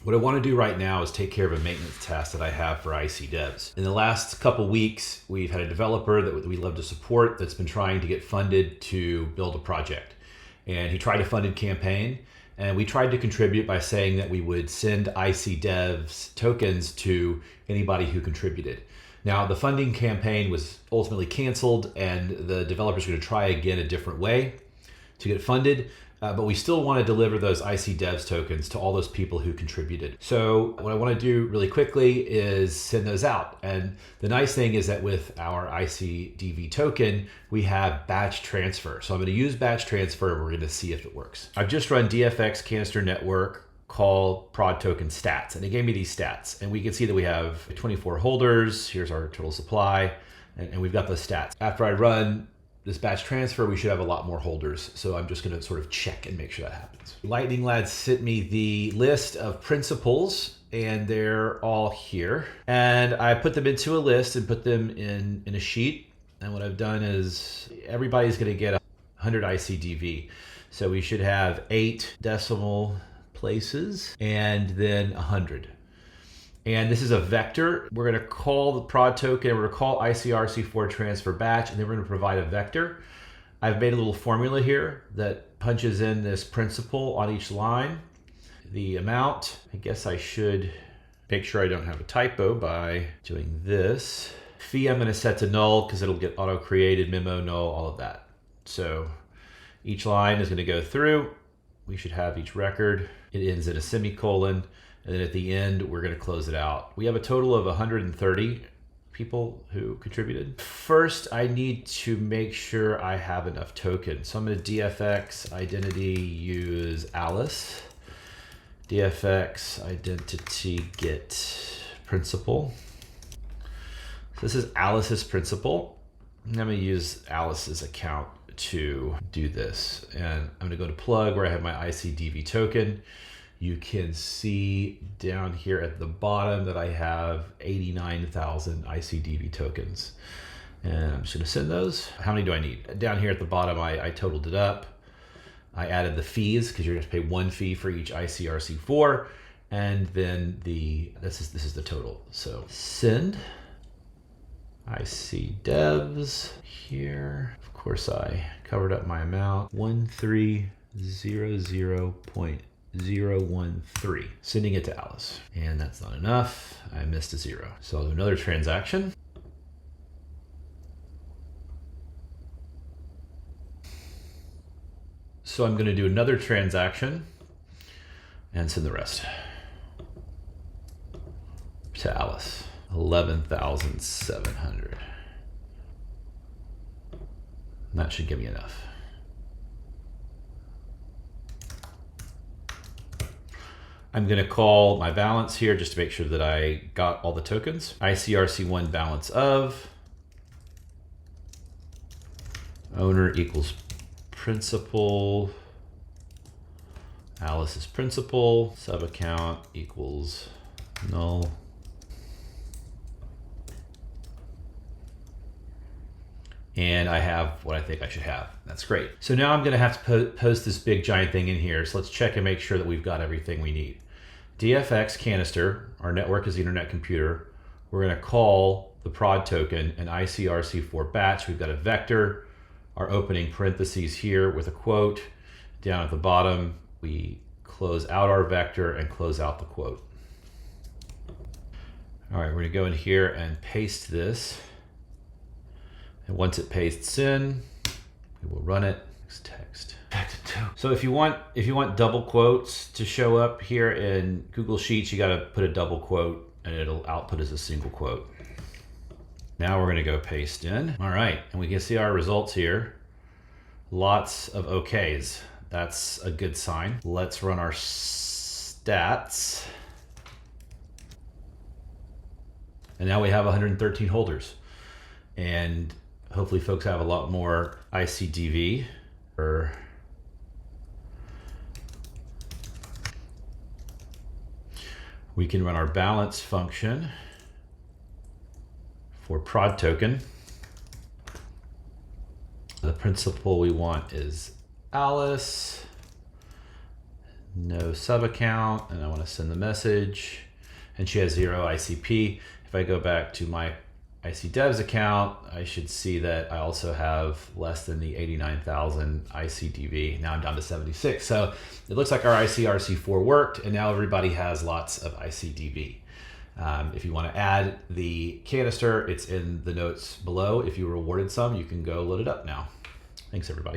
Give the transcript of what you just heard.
What I want to do right now is take care of a maintenance task that I have for ICDevs. In the last couple weeks, we've had a developer that we love to support that's been trying to get funded to build a project. And he tried a funded campaign, and we tried to contribute by saying that we would send ICDevs tokens to anybody who contributed. Now, the funding campaign was ultimately canceled, and the developers are going to try again a different way to get funded. But we still want to deliver those ICDevs tokens to all those people who contributed. So what I want to do really quickly is send those out. And the nice thing is that with our ICDV token, we have batch transfer. So I'm going to use batch transfer and we're going to see if it works. I've just run DFX canister network call prod token stats, and it gave me these stats. And we can see that we have 24 holders. Here's our total supply, and we've got those stats. After I run this batch transfer, we should have a lot more holders. So I'm just gonna sort of check and make sure that happens. Lightning Lad sent me the list of principals, and they're all here. And I put them into a list and put them in a sheet. And what I've done is everybody's gonna get 100 ICDV. So we should have 8 decimal places and then 100. And this is a vector. We're gonna call the prod token, we're gonna call ICRC4 transfer batch, and then we're gonna provide a vector. I've made a little formula here that punches in this principal on each line. The amount, I guess I should make sure I don't have a typo by doing this. Fee I'm gonna set to null because it'll get auto-created, memo, null, all of that. So each line is gonna go through. We should have each record. It ends in a semicolon. And then at the end, we're going to close it out. We have a total of 130 people who contributed. First, I need to make sure I have enough tokens. So I'm going to DFX identity use Alice. DFX identity get principal. So this is Alice's principal. I'm going to use Alice's account to do this. And I'm going to go to plug where I have my ICDV token. You can see down here at the bottom that I have 89,000 ICDV tokens. And I'm just gonna send those. How many do I need? Down here at the bottom, I totaled it up. I added the fees because you're gonna pay 1 fee for each ICRC4. And then this is the total. So send ICDevs here. Of course, I covered up my amount, 1300.013, sending it to Alice. And that's not enough. I missed a 0. So I'll do another transaction. So I'm going to do another transaction and send the rest to Alice. 11,700. That should give me enough. I'm going to call my balance here just to make sure that I got all the tokens. ICRC1 balance of owner equals principal. Alice's principal. Sub account equals null. And I have what I think I should have. That's great. So now I'm gonna have to post this big giant thing in here. So let's check and make sure that we've got everything we need. DFX canister, our network is the internet computer. We're gonna call the prod token an ICRC4 batch. We've got a vector, our opening parentheses here with a quote. Down at the bottom, we close out our vector and close out the quote. All right, we're gonna go in here and paste this. And once it pastes in, we will run it. Text. So if you want double quotes to show up here in Google Sheets, you got to put a double quote and it'll output as a single quote. Now we're going to go paste in. All right, and we can see our results here. Lots of OKs. That's a good sign. Let's run our stats. And now we have 113 holders. And hopefully folks have a lot more ICDV. We can run our balance function for prod token. The principal we want is Alice. no sub account, and I want to send the message, and she has 0 ICP. If I go back to my ICDevs account, I should see that I also have less than the 89,000 ICDV. Now I'm down to 76. So it looks like our ICRC4 worked, and now everybody has lots of ICDV. If you want to add the canister, it's in the notes below. If you were awarded some, you can go load it up now. Thanks, everybody.